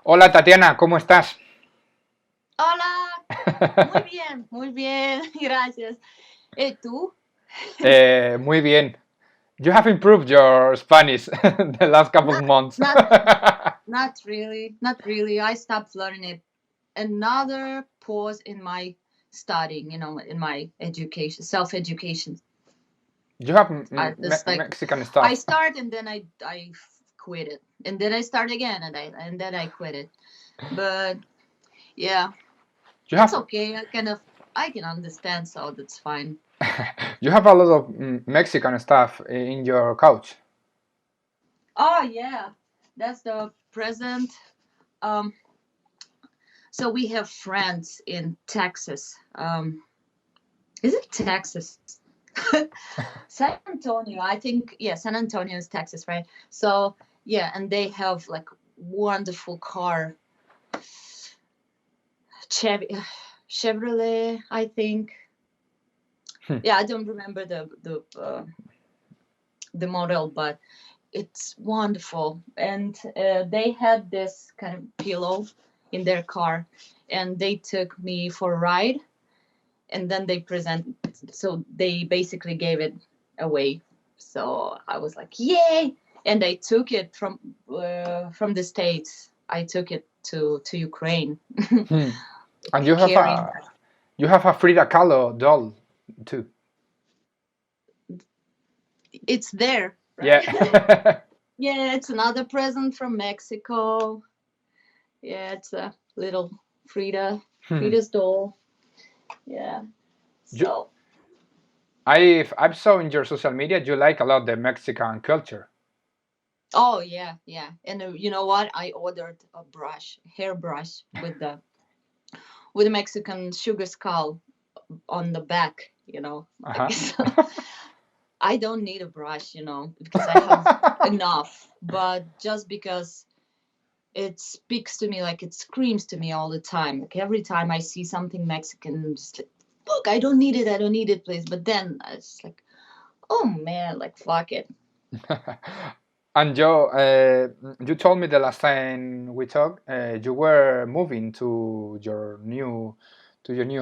Hola Tatiana, ¿cómo estás? Hola, muy bien, gracias. ¿Tú? Muy bien. You have improved your Spanish the last couple of Not, months. not, not really. I stopped learning it. Another pause in my studying, in my education, self-education. You have I just Mexican I stuff. start and then I quit it, and then I start again, and then I quit it. But yeah, You it's have okay. I can understand, so that's fine. you have a lot of Mexican stuff in your couch. Oh yeah, that's the present. Um, So we have friends in Texas. Is it Texas? San Antonio. I think, yeah, San Antonio is Texas, right? So yeah, and they have like wonderful car, Chevy, Chevrolet, I think. Yeah, I don't remember the model, but it's wonderful. And they had this kind of pillow in their car, and they took me for a ride, and then they basically gave it away. So I was like, yay. And I took it from the States. I took it to Ukraine. Hmm. And you have Carrying a Frida Kahlo doll too. it's there, right? Yeah. Yeah, it's another present from Mexico. Yeah, it's a little Hmm. Frida's doll. Yeah. You, So I've saw in your social media you like a lot the Mexican culture. oh yeah. And you know what? I ordered a hair brush with a Mexican sugar skull on the back, like Uh-huh. so. I don't need a brush, because I have enough, but just because it speaks to me, like it screams to me all the time. Like every time I see something Mexican, I'm just like, look, I don't need it, please. But then it's like, oh man, like fuck it. And Joe, you told me the last time we talked, you were moving to your new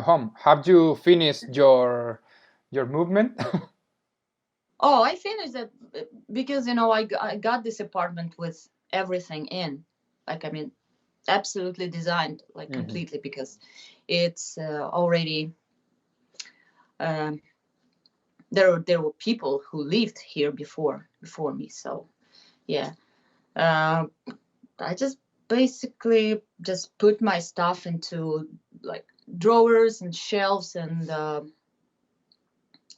home. Have you finished your movement? Oh, I finished that because I got this apartment with everything in, like I mean, absolutely designed, like Hmm. completely, because it's already um, there were people who lived here before me. So yeah, uh, I just basically just put my stuff into like drawers and shelves and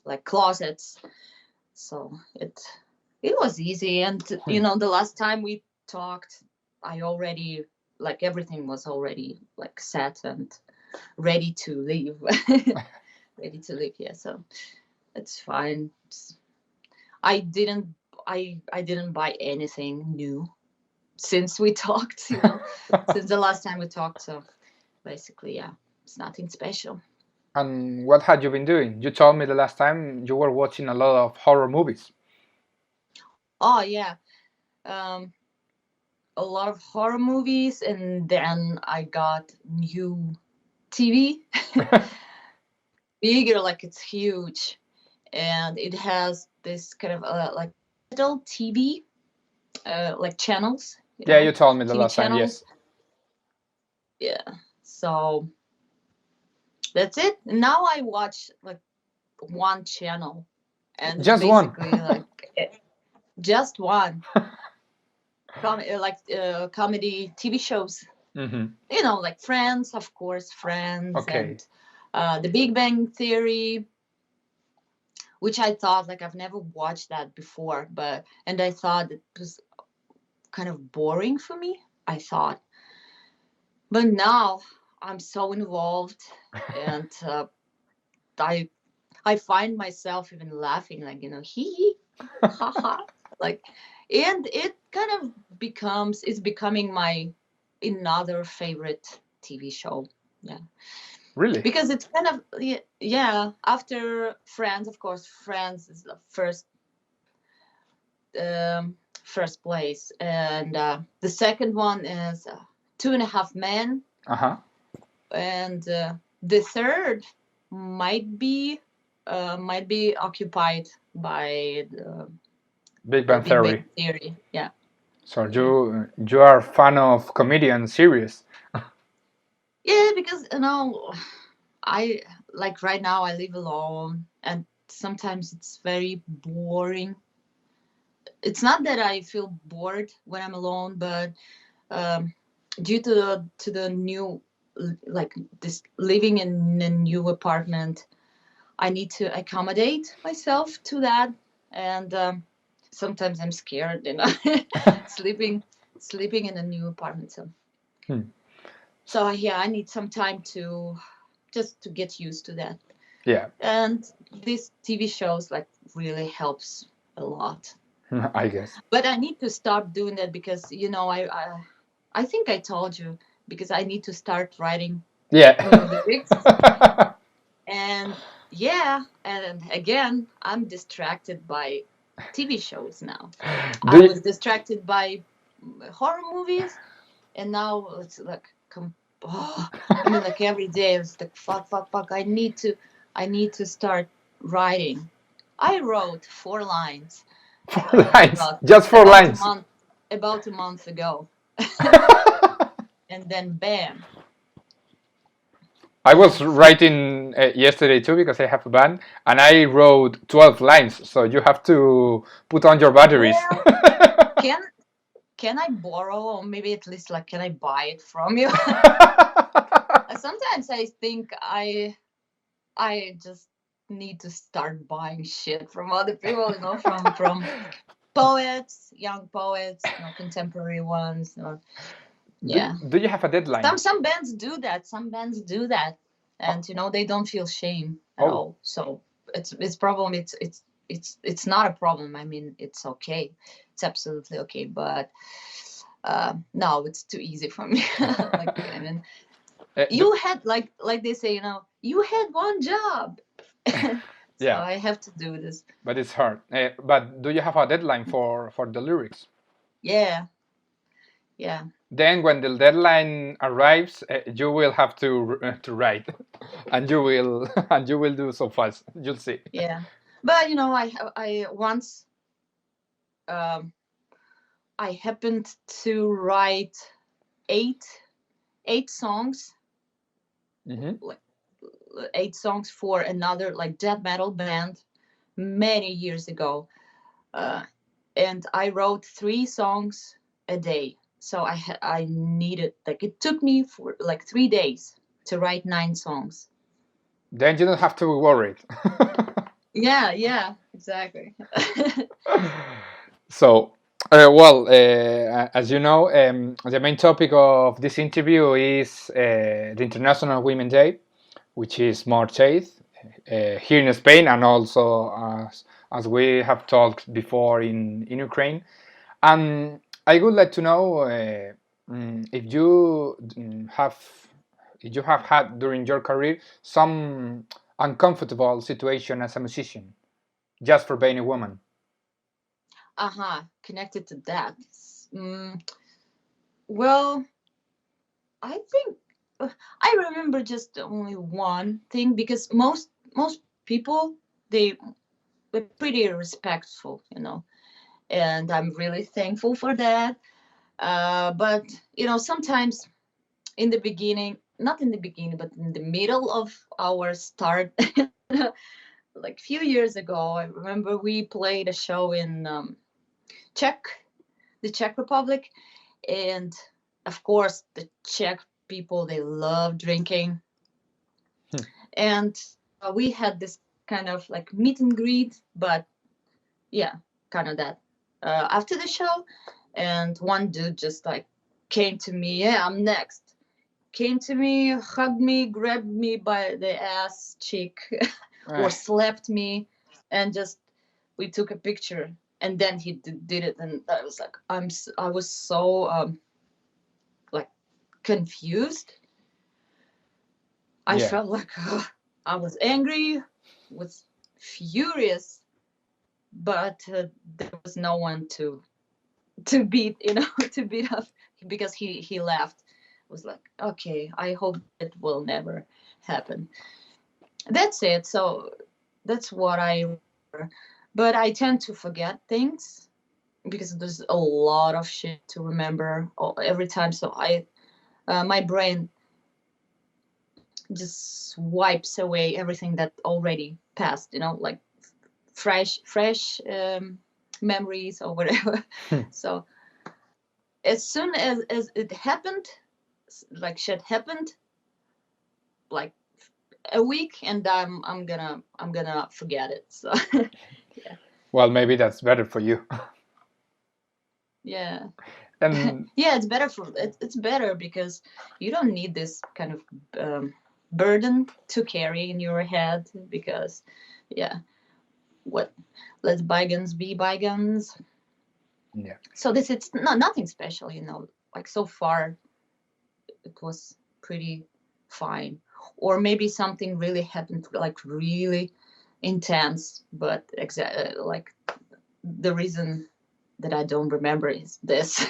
like closets. So it was easy, and the last time we talked, I already like everything was already like set and ready to leave. Ready to leave, yeah. So it's fine. I didn't I didn't buy anything new since we talked, since the last time we talked. So basically, yeah, it's nothing special. And what had you been doing? You told me the last time you were watching a lot of horror movies. Oh yeah, um, a lot of horror movies, and then I got new TV, bigger, like it's huge, and it has this kind of like digital TV, like channels, Yeah, you told me the TV last time, channels. yes. Yeah, so that's it. Now I watch like one channel, and it's Just one. basically like just one comedy TV shows. Hmm. Like Friends, of course, Friends, Okay. and The Big Bang Theory, which I thought like I've never watched that before, and I thought it was kind of boring for me. I thought, but now I'm so involved, and I I find myself even laughing, like hee hee, ha ha, like, and it kind of it's becoming my another favorite TV show. Yeah, Really? because it's kind of yeah. After Friends, of course, Friends is the first place, and the second one is 2.5 Men, Uh-huh. and the third might be occupied by the Big Bang Big Theory. Bang Theory. Yeah. So Yeah. you are a fan of comedian series. Yeah, because I like right now I live alone, and sometimes it's very boring. It's not that I feel bored when I'm alone, but um, due to the new, like this living in a new apartment, I need to accommodate myself to that, and sometimes I'm scared, sleeping sleeping in a new apartment. So Hmm. so yeah, I need some time to just to get used to that. Yeah, And these TV shows like really helps a lot. I guess. But I need to stop doing that because I think I told you, because I need to start writing Yeah. lyrics. And yeah, and again, I'm distracted by TV shows now. Do I you, was distracted by horror movies, and now it's like, I mean, like every day, it's like, fuck. I need to start writing. I wrote 4 lines 4 lines? Just four about a lines. month ago, and then bam. I was And writing yesterday too because I have a band and I wrote 12 lines. So you have to put on your batteries. well, can can I borrow, or maybe at least like, can I buy it from you? Sometimes I think I just need to start buying shit from other people, from poets, young poets, contemporary ones. Yeah, do you have a deadline? some bands do that. Some bands do that, and they don't feel shame at Oh, all. So it's problem. It's not a problem. I mean, it's okay. It's absolutely okay. But no, it's too easy for me. Like, I mean, you had like they say, you had one job. So yeah, I have to do this. but it's hard. But do you have a deadline for the lyrics? Yeah, yeah, Then when the deadline arrives, you will have to write, and you will and you will do so fast. You'll see. yeah. But I once um, I happened to write eight eight songs, Mm-hmm. like 8 songs for another like death metal band many years ago, uh, and I wrote 3 songs a day. So I needed, like, it took me for like 3 days to write 9 songs. Then you don't have to be worried. Yeah, exactly. So, as you know, the main topic of this interview is the International Women's Day, which is March 8th, here in Spain, and also as we have talked before in Ukraine. And I would like to know if you have had during your career some uncomfortable situation as a musician, just for being a woman. Connected to that. Mm, well, I think I remember just only one thing, because most people, they they're pretty respectful, and I'm really thankful for that. But sometimes in the beginning, not in the beginning, but in the middle of our start, like few years ago, I remember we played a show in Czech, the Czech Republic, and of course the Czech people, they love drinking. And we had this kind of like meet and greet, but yeah, kind of that after the show. And one dude just like came to me, yeah, I'm next. Came to me, hugged me, grabbed me by the ass cheek, or slapped me, and just we took a picture. And then he did it, and I was like, I was so like confused. I Yeah. felt like I was angry, was furious, but there was no one to beat, to beat up, because he left. was like, okay, I hope it will never happen. That's it. So that's what I remember. But I tend to forget things because there's a lot of shit to remember every time. So my brain just wipes away everything that already passed. Like fresh memories or whatever. So as soon as it happened, like shit happened, like a week, and I'm gonna forget it. So yeah. Well, maybe that's better for you. Yeah. And Yeah, it's better because you don't need this kind of burden to carry in your head, because yeah, what let bygones be bygones. yeah, So this, it's nothing special, like so far it was pretty fine. Or maybe something really happened, like really intense, but like the reason that I don't remember is this.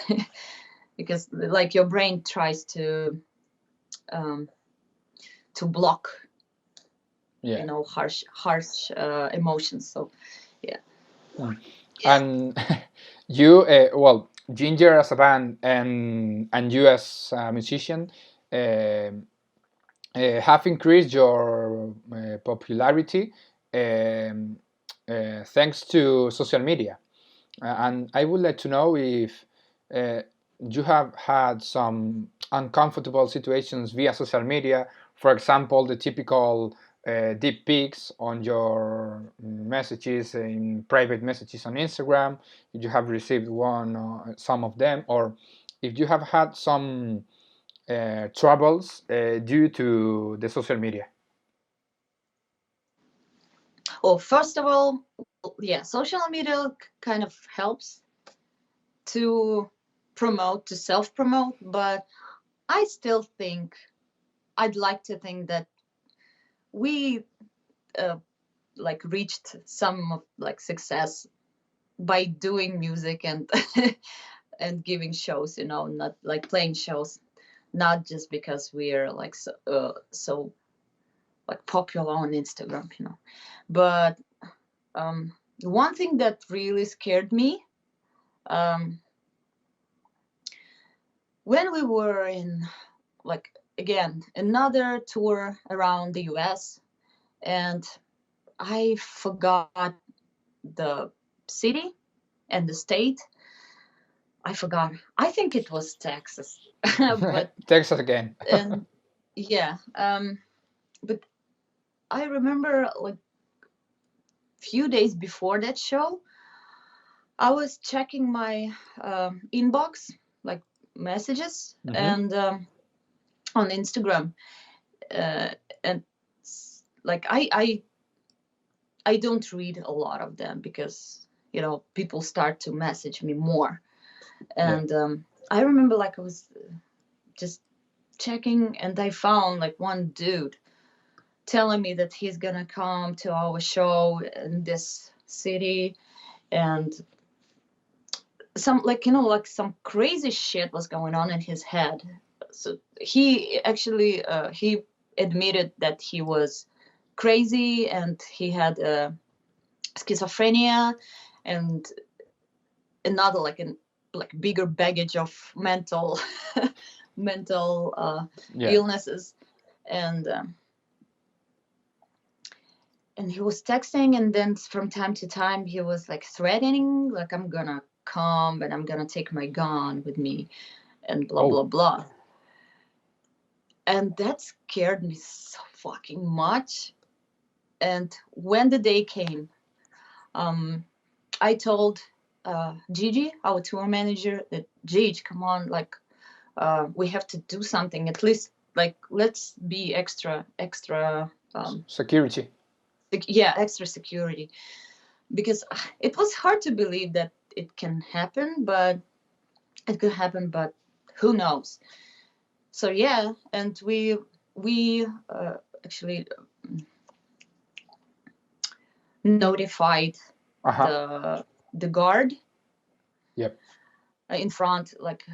Because like your brain tries um, to block, yeah. harsh emotions. So yeah. Mm. Yeah. And you, well, Jinjer as a band and you as a musician have increased your popularity thanks to social media. And I would like to know if uh, you have had some uncomfortable situations via social media. For example, the typical deep pics on your messages in private messages on Instagram. If you have received one or some of them, or if you have had some troubles due to the social media. Well, first of all, yeah, social media kind of helps to to self promote, but I still think, I'd like to think that we uh, like reached some like success by doing music and and giving shows, not like playing shows, not just because we're like so like popular on Instagram, but one thing that really scared me, um, when we were in, like, again, another tour around the US, and I forgot the city and the state. I forgot. I think it was Texas. But Texas again. and yeah, but I remember like few days before that show, I was checking my inbox, like messages, and on Instagram, uh, and like I don't read a lot of them because people start to message me more, Yeah. and I remember like I was just checking, and I found like one dude telling me that he's gonna come to our show in this city, and some like like some crazy shit was going on in his head. So he actually he admitted that he was crazy, and he had schizophrenia and another like bigger baggage of mental Yeah. illnesses, and and he was texting, and then from time to time he was like threatening, like, I'm gonna come and I'm gonna take my gun with me, and blah Oh. blah blah. And that scared me so fucking much. And when the day came, I told Gigi, our tour manager, that Gigi, come on, like, we have to do something. At least, like, let's be extra. Security. Yeah, extra security, because it was hard to believe that it can happen, but it could happen. But who knows? So yeah, and we actually notified the guard Yep. in front, like,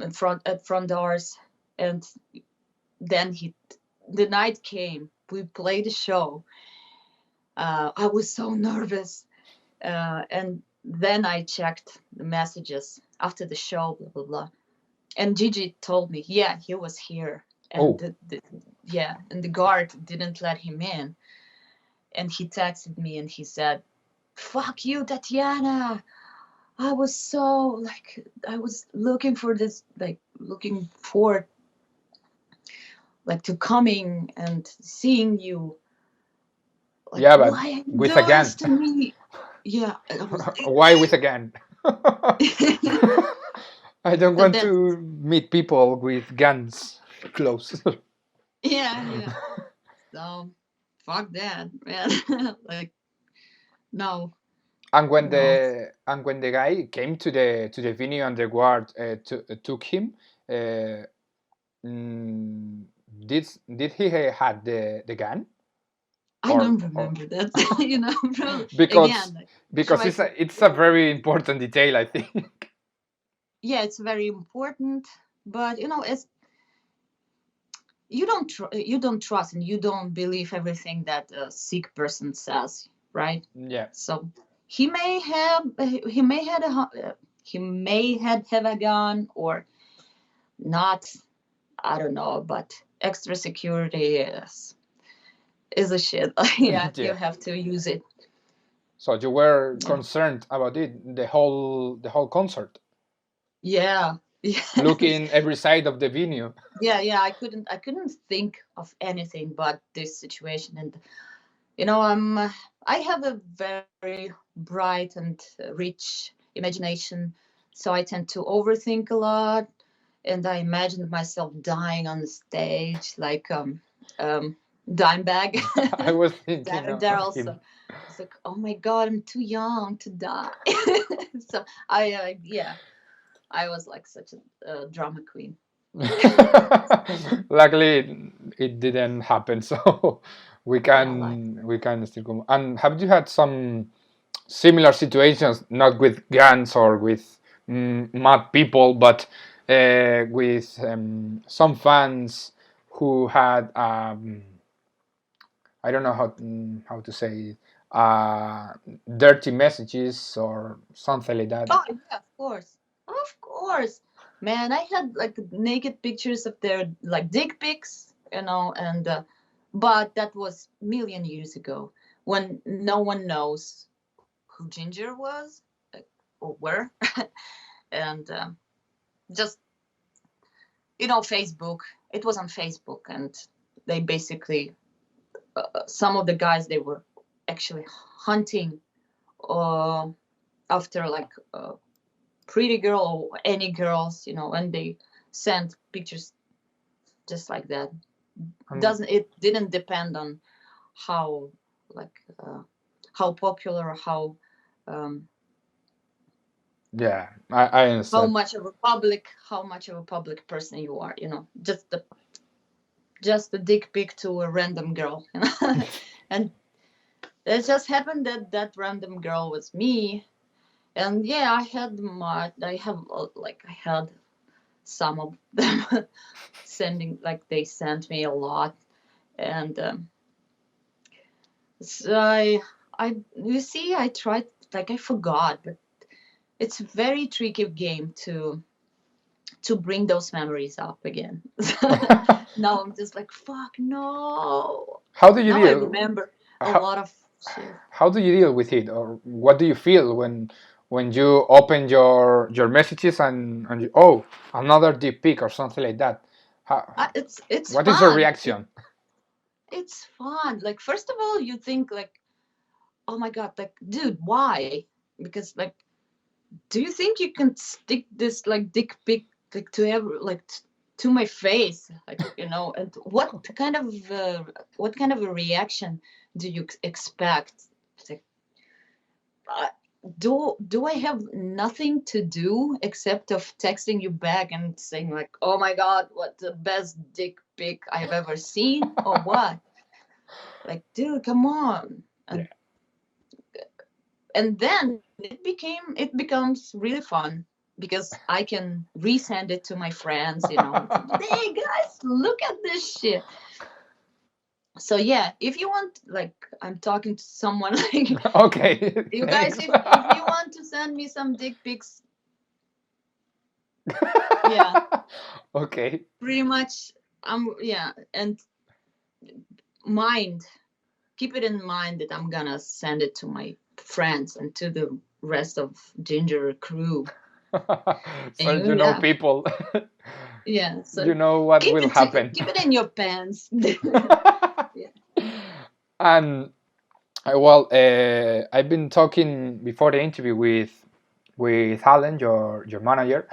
at front doors. And then the night came. We played the show. I was so nervous. And then I checked the messages after the show, blah, blah, blah. And Gigi told me, yeah, he was here. And Oh, and the guard didn't let him in. And he texted me and he said, fuck you, Tatiana. I was so I was looking for this, looking forward to coming and seeing you. yeah, but Why are you with a doing this gun. to me? Yeah, and I was like, Why with a gun? I don't so want that's to meet people with guns close. yeah. So fuck that, man. No, And when no. the guy came to the venue and the guard took him, uh, mm, did he had the gun? I or don't or remember that. Probably because again, because choice of it's a very important detail, I think. yeah, it's very important, but it's you don't trust and you don't believe everything that a sick person says, right? Yeah, So he may have he may had he may have a gun or not. I don't know, but extra security is a shit. Yeah, you yeah. have to use it. So you were Yeah, concerned about it the whole concert, yeah, yes, looking every side of the venue. yeah. I couldn't think of anything but this situation, and I have a very bright and rich imagination, so I tend to overthink a lot, and I imagined myself dying on the stage like Dimebag. I was thinking There of also. him. It's like, oh my god, I'm too young to die. So yeah, I was like such a drama queen. Luckily, it didn't happen, so we Yeah, like can still come. And have you had some similar situations, not with guns or with mad people, but with some fans who had I don't know how to say it, dirty messages or something like that. oh yeah, of course, man. I had like naked pictures of their like dick pics, and but that was million years ago when no one knows who Jinjer was, like, or where, and just Facebook. It was on Facebook, and they basically some of the guys they were actually hunting uh, after like pretty girl or any girls, and they sent pictures just like that. Um, Doesn't it didn't depend on how like how popular or um, yeah, I understand. how much of a public person you are. Just a dick pic to a random girl, and it just happened that that random girl was me. And yeah, I had some of them they sent me a lot. And so you see, I tried, I forgot, but it's a very tricky game to bring those memories up again. Now I'm just like, fuck no. How do you Now I deal? remember a How, lot of shit. how do you deal with it, or what do you feel when you open your messages and oh, another deep pic or something like that? It's What is your fun. reaction? It's fun. Like, first of all, you think like, oh my god, like, dude, why? Because like, do you think you can stick this like dick pic like to my face, and what kind of a reaction do you expect? It's like, uh, do I have nothing to do except of texting you back and saying like, oh my god, what the best dick pic I've ever seen, or what? Like, dude, come on. Yeah. And then it becomes really fun. because I can resend it to my friends, you know. Hey guys, look at this shit. So yeah, if you want, like, I'm talking to someone like Okay, you guys, thanks. if you want to send me some dick pics, yeah, Okay. pretty much, yeah, and mind, keep it in mind that I'm gonna send it to my friends and to the rest of Jinjer crew. And So you you, know yeah, people. yeah. You So know what will happen. keep it in your pants. Yeah. And well, I've been talking before the interview with Alan, your manager,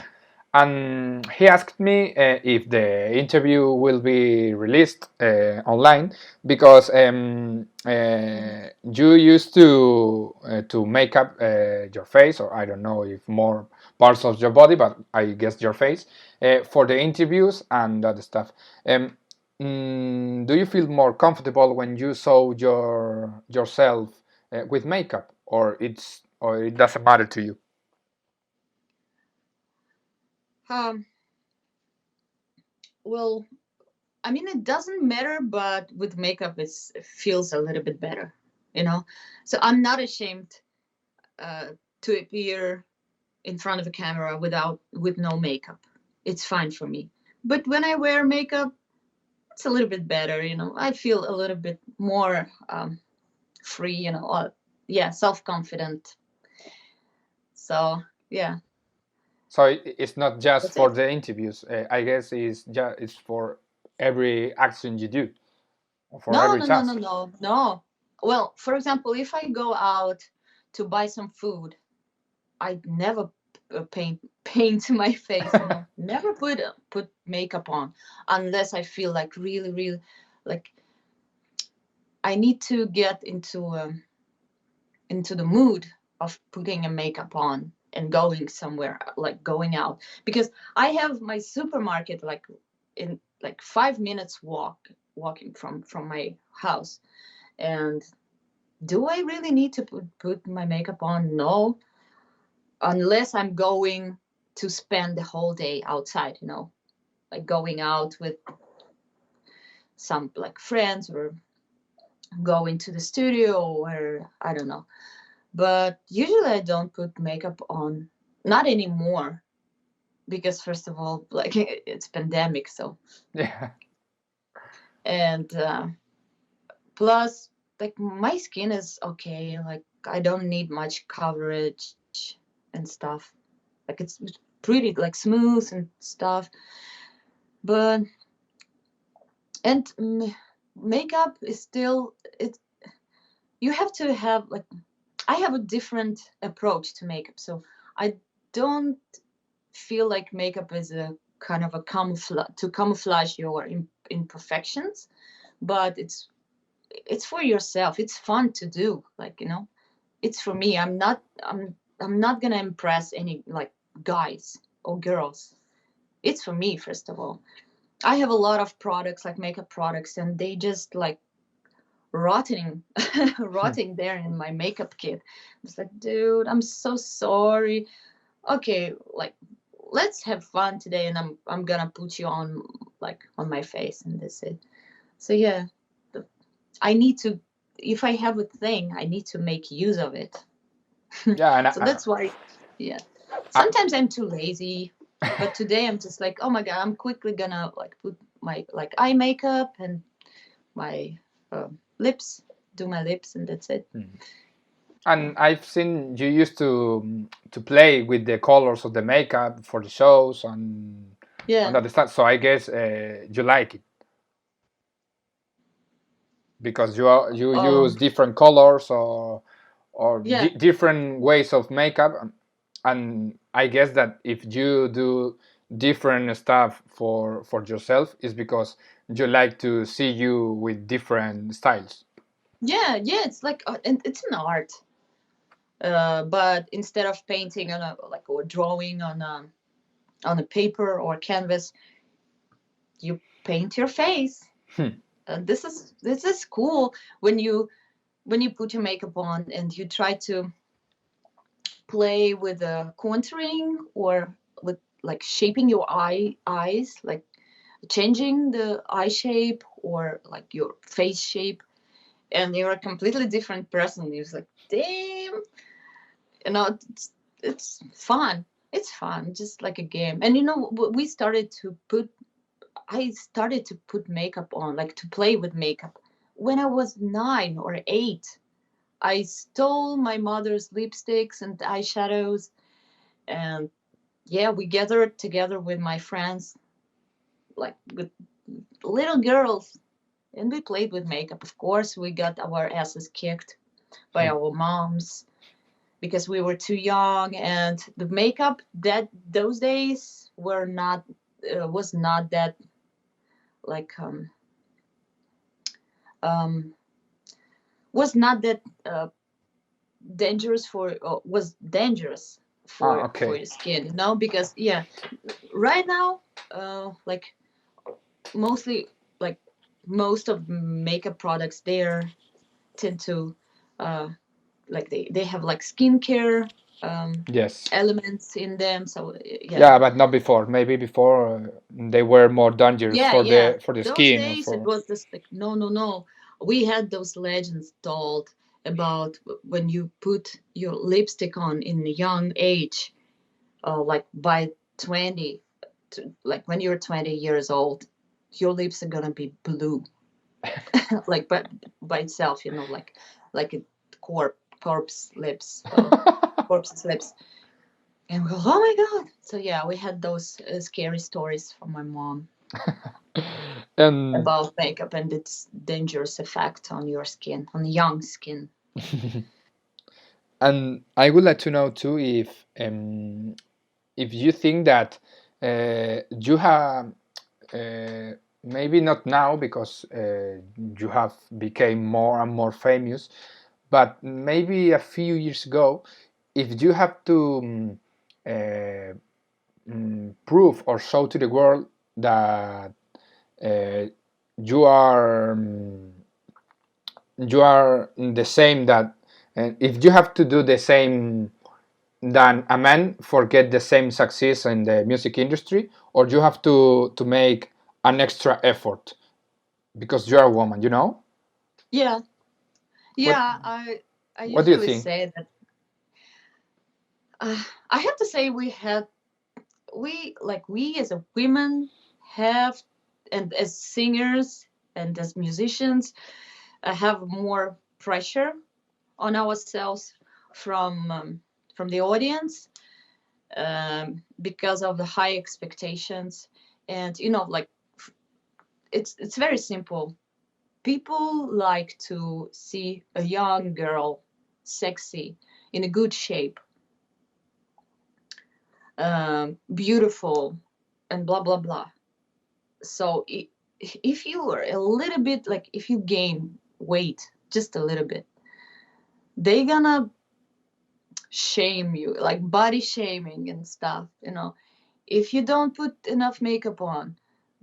and he asked me if the interview will be released online because you used to make up your face, or I don't know if more parts of your body, but I guess your face for the interviews and that stuff. Do you feel more comfortable when you saw yourself with makeup, or it doesn't matter to you? Um. Well, I mean, it doesn't matter, but with makeup, it feels a little bit better, you know. So I'm not ashamed to appear in front of a camera with no makeup. It's fine for me. But when I wear makeup, it's a little bit better, you know. I feel a little bit more free, you know. Yeah, self confident. So yeah, So it's not just that's for it. the interviews. I guess it's for every action you do, or for No, every no, no, no, task. no, no. Well, for example, if I go out to buy some food, I never paint my face, you know. Never put makeup on unless I feel like really, really, like I need to get into the mood of putting a makeup on and going somewhere, like going out, because I have my supermarket like in like 5 minutes walking from my house. And do I really need to put my makeup on? No, unless I'm going to spend the whole day outside, you know, like going out with some like friends or going to the studio or I don't know. But usually I don't put makeup on, not anymore, because first of all, like it's pandemic, so. Yeah. And plus, like my skin is okay, like I don't need much coverage and stuff. Like it's pretty like smooth and stuff. But and makeup is still it. You have to have like, I have a different approach to makeup, so I don't feel like makeup is a kind of a camouflage your imperfections, but it's for yourself. It's fun to do, like, you know. It's for me. I'm not gonna impress any like guys or girls. It's for me, first of all. I have a lot of products, like makeup products, and they just like rotting rotting there in my makeup kit. It's like, dude, I'm so sorry. Okay, like let's have fun today, and I'm gonna put you on like on my face, and that's it. So yeah, I need to, if I have a thing, I need to make use of it. Yeah, and So that's why, yeah. I, Sometimes I'm too lazy, but today I'm just like, oh my god, I'm quickly gonna like put my like eye makeup and my lips, do my lips, and that's it. and I've seen you used to play with the colors of the makeup for the shows and Yeah. that stuff. So I guess you like it because you use Um. different colors or Yeah. different ways of makeup, and I guess that if you do different stuff for yourself is because you like to see you with different styles. Yeah. Yeah. It's like and it's an art. But instead of painting on a like or drawing on a paper or canvas, you paint your face. Hmm. This is cool when you put your makeup on and you try to play with the contouring or with like shaping your eyes, like changing the eye shape or like your face shape, and you're a completely different person. You're like, damn, you know, it's fun. It's fun, just like a game. And we started to put. I started to put makeup on, like to play with makeup, when I was 9 or 8. I stole my mother's lipsticks and eyeshadows, and yeah, we gathered together with my friends, like with little girls, and we played with makeup. Of course, we got our asses kicked by our moms because we were too young, and the makeup that those days were not was not that like um was not that dangerous for was dangerous for Okay. your skin, because yeah, right now like mostly like most of makeup products there tend to uh like they have like skincare Yes. elements in them, so yeah. Yeah, but not before. Maybe before they were more dangerous Yeah, yeah. for the Those skin or days it for. was just like, no, no, no. We had those legends told about when you put your lipstick on in a young age, like by 20, like when you're 20 years old, your lips are gonna be blue, like by itself, like a corpse lips, corpse lips. And we go, oh my God. So yeah, we had those scary stories from my mom And about makeup and its dangerous effect on your skin, on young skin. and I would like to know too if you think that you have maybe not now because you have become more and more famous, but maybe a few years ago, if you have to prove or show to the world that uh, you are you are the same that if you have to do the same than a man for get the same success in the music industry, or you have to make an extra effort because you're a woman, you know? Yeah, what yeah. I what do you usually think? say that I have to say we as a women have, and as singers and as musicians, have more pressure on ourselves from the audience, because of the high expectations. And like it's very simple. People like to see a young girl, sexy, in a good shape, beautiful, and blah blah blah. So if you are a little bit, like if you gain weight just a little bit, they gonna shame you, like body shaming and stuff. If you don't put enough makeup on,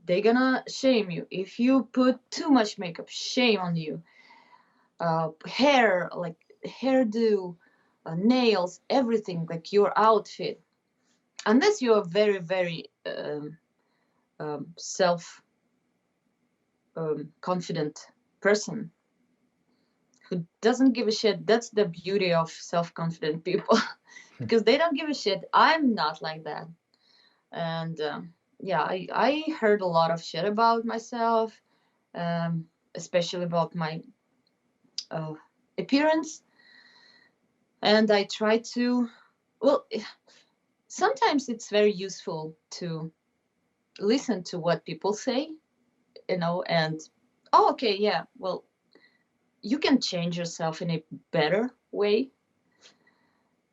they gonna shame you. If you put too much makeup, shame on you. Hair, like hairdo, nails, everything, like your outfit. Unless you're a very, very self confident person who doesn't give a shit. That's the beauty of self confident people because they don't give a shit. I'm not like that. And yeah, I heard a lot of shit about myself, especially about my uh, appearance. And I try to, well, sometimes it's very useful to listen to what people say, and oh, okay, yeah, well, you can change yourself in a better way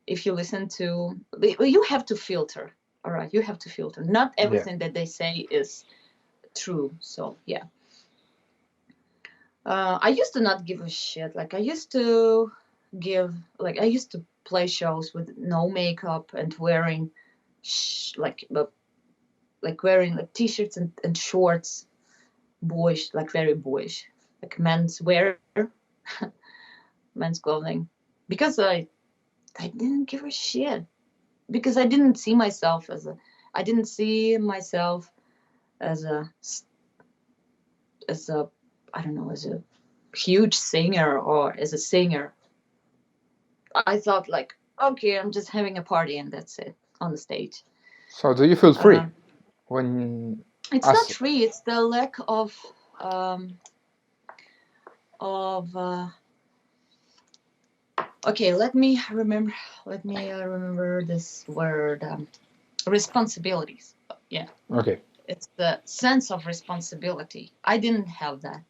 if you listen to, well, you have to filter. All right, you have to filter. Not Yeah. everything that they say is true. So yeah, I used to not give a shit. Like I used to play shows with no makeup and wearing like wearing like t-shirts and shorts, boyish, like very boyish, like men's wear, men's clothing, because I didn't give a shit because I didn't see myself as a I didn't see myself as a I don't know, as a huge singer or as a singer. I thought like, okay, I'm just having a party and that's it on the stage. So do you feel free Uh, when it's not as free. It's the lack um, of okay. Let me remember this word. Responsibilities. Yeah, okay? it's the sense of responsibility. I didn't have that.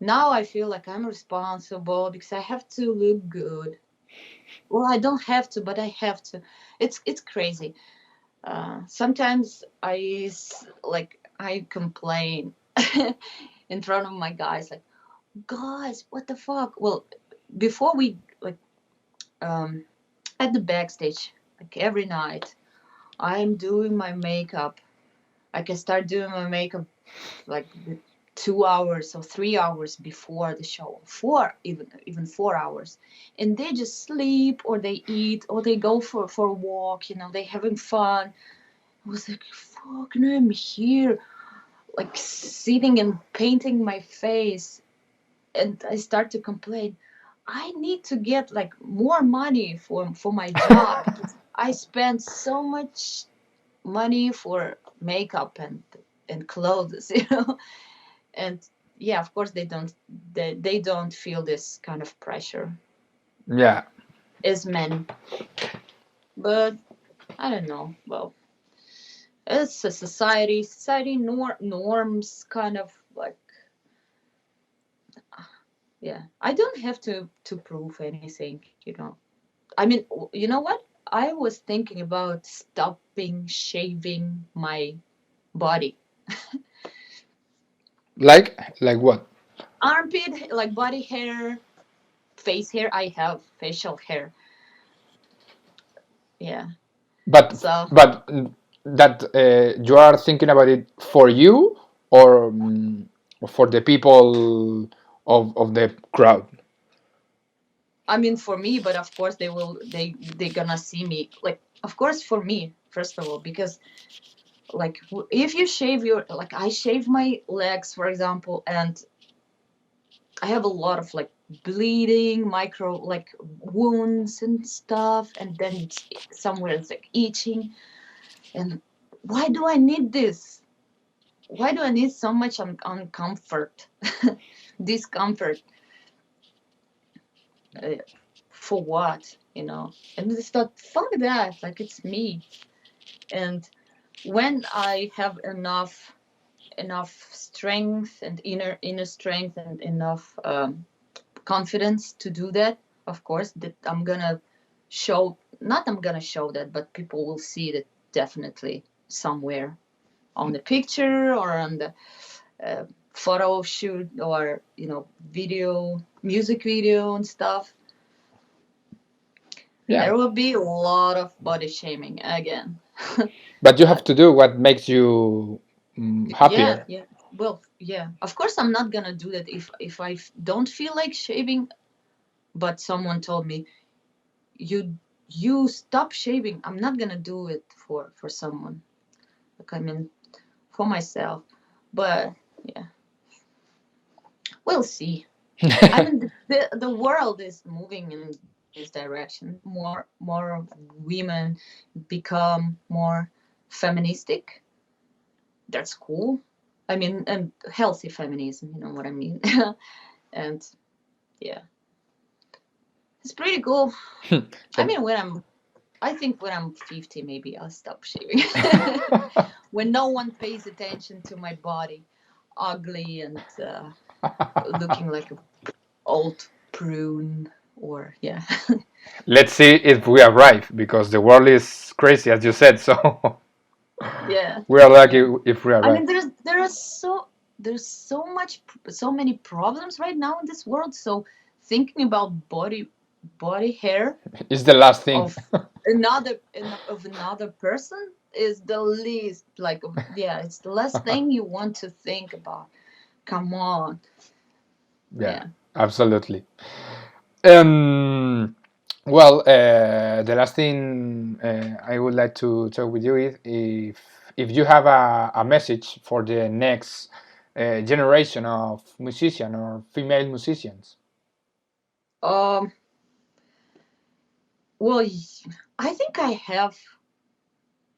Now I feel like I'm responsible because I have to look good. Well, I don't have to, but I have to. It's crazy. Sometimes like I complain in front of my guys, like, guys, what the fuck? Well, before we like um at the backstage, like every night, I'm doing my makeup. I can start doing my makeup like 2 hours or 3 hours before the show, even 4 hours, and they just sleep or they eat or they go for a walk. They having fun. I was like, fucking, I'm here, like sitting and painting my face, and I start to complain. I need to get like more money for my job because I spend so much money for makeup and clothes, and yeah, of course they don't feel this kind of pressure Yeah, as men, but I don't know. Well, it's a society norms kind of like, yeah, I don't have to prove anything. I mean, you know what, I was thinking about stopping shaving my body, like what? armpit, like body hair, face hair. I have facial hair, yeah. But So but that you are thinking about it for you or for the people of the crowd? I mean, for me, but of course they gonna see me, like, of course for me first of all, because like if you shave your, like, I shave my legs, for example, and I have a lot of like bleeding, micro like wounds and stuff, and then somewhere it's like itching. And why do I need this? Why do I need so much uncomfort, discomfort? Uh, for what? And I thought, fuck that. Like, it's me. And when I have enough strength and inner strength and enough confidence to do that, of course, that I'm gonna show. Not I'm gonna show that, but people will see that definitely somewhere on the picture or on the uh, photo shoot or video, music video and stuff. Yeah, There will be a lot of body shaming again. but you have But to do what makes you yeah, happier. yeah. Well, yeah. Of course, I'm not gonna do that if I don't feel like shaving. But someone told me, you stop shaving. I'm not gonna do it for someone. Like, I mean, for myself. But yeah, we'll see. I mean, the world is moving in this direction. More women become more feministic. That's cool. I mean, and healthy feminism. You know what I mean? And yeah, it's pretty cool. I mean, I think when I'm 50, maybe I'll stop shaving. When no one pays attention to my body, ugly and looking like an old prune, or yeah. Let's see if we arrive because the world is crazy, as you said. So Yeah, we are lucky yeah. if we I arrive. mean, there's so many problems right now in this world. So thinking about body hair It's the last thing. of another person is the least, like, yeah, it's the last thing you want to think about. Come on. Yeah, Yeah. absolutely. Um, Well, the last thing I would like to talk with you is if you have a message for the next generation of musicians or female musicians. Um, well, I think I have,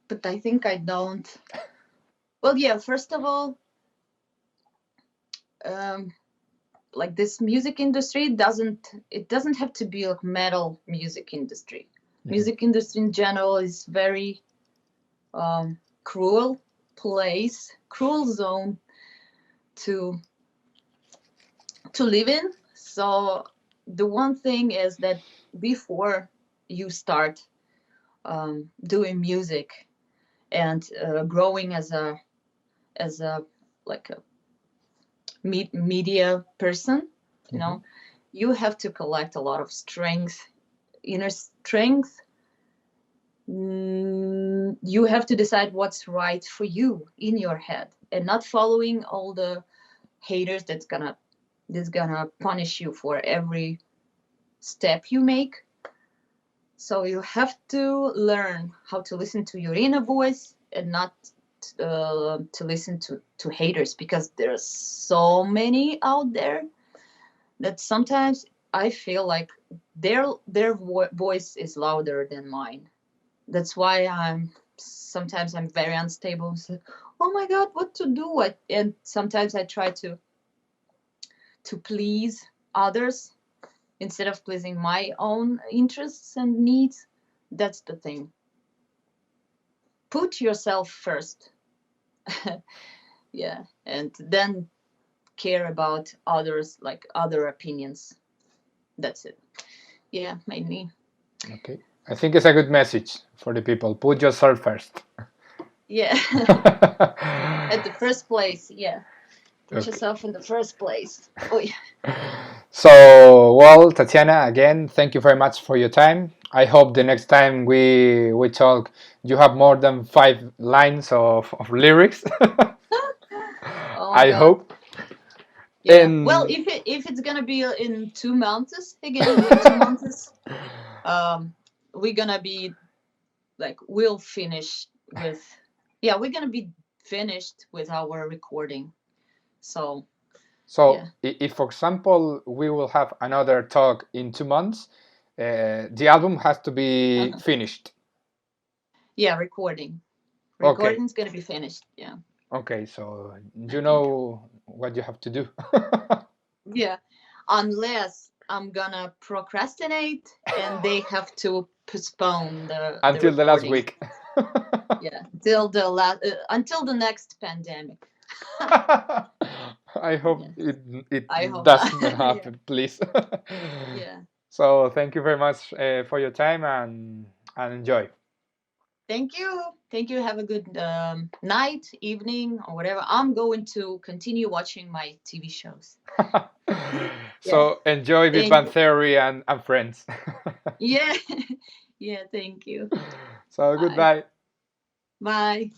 but I think I don't. Well, yeah, first of all, um, like this music industry doesn't have to be like metal music industry. Music industry in general is very cruel place, cruel zone to live in. So the one thing is that before you start doing music and growing as a like a media person, you know, you have to collect a lot of strength, inner strength. You have to decide what's right for you in your head and not following all the haters that's gonna punish you for every step you make. So you have to learn how to listen to your inner voice and not to listen to haters, because there's so many out there that sometimes I feel like their voice is louder than mine. That's why I'm very unstable. It's like, oh my god, what to do? And sometimes I try to please others instead of pleasing my own interests and needs. That's the thing. Put yourself first. Yeah, and then care about others, like other opinions. That's it. Yeah, mainly. Okay, I think it's a good message for the people. Put yourself first. Yeah. At the first place, yeah. Put Okay. yourself in the first place. Oh yeah. So, well, Tatiana, again, thank you very much for your time. I hope the next time we talk, you have more than 5 lines of lyrics. Oh my I god. hope. Yeah. Well, And if it's gonna be in 2 months again, in 2 months, we're gonna be like we'll finish with yeah, we're gonna be finished with our recording. So so, yeah. if, for example, we will have another talk in 2 months, the album has to be finished. Yeah, recording. Okay. Recording's gonna be finished. Yeah. Okay. So I you think. know what you have to do. Yeah. Unless I'm gonna procrastinate and they have to postpone the Until the last recording. week. Yeah. Till the until the next pandemic. I hope Yeah. it I hope not. doesn't Yeah. happen, please. Yeah. So thank you very much for your time and enjoy. Thank you. Thank you. Have a good night, evening, or whatever. I'm going to continue watching my TV shows. Yeah. So enjoy Big Thank Bang you. Theory and Friends. Yeah. Yeah. Thank you. So Bye. goodbye. Bye.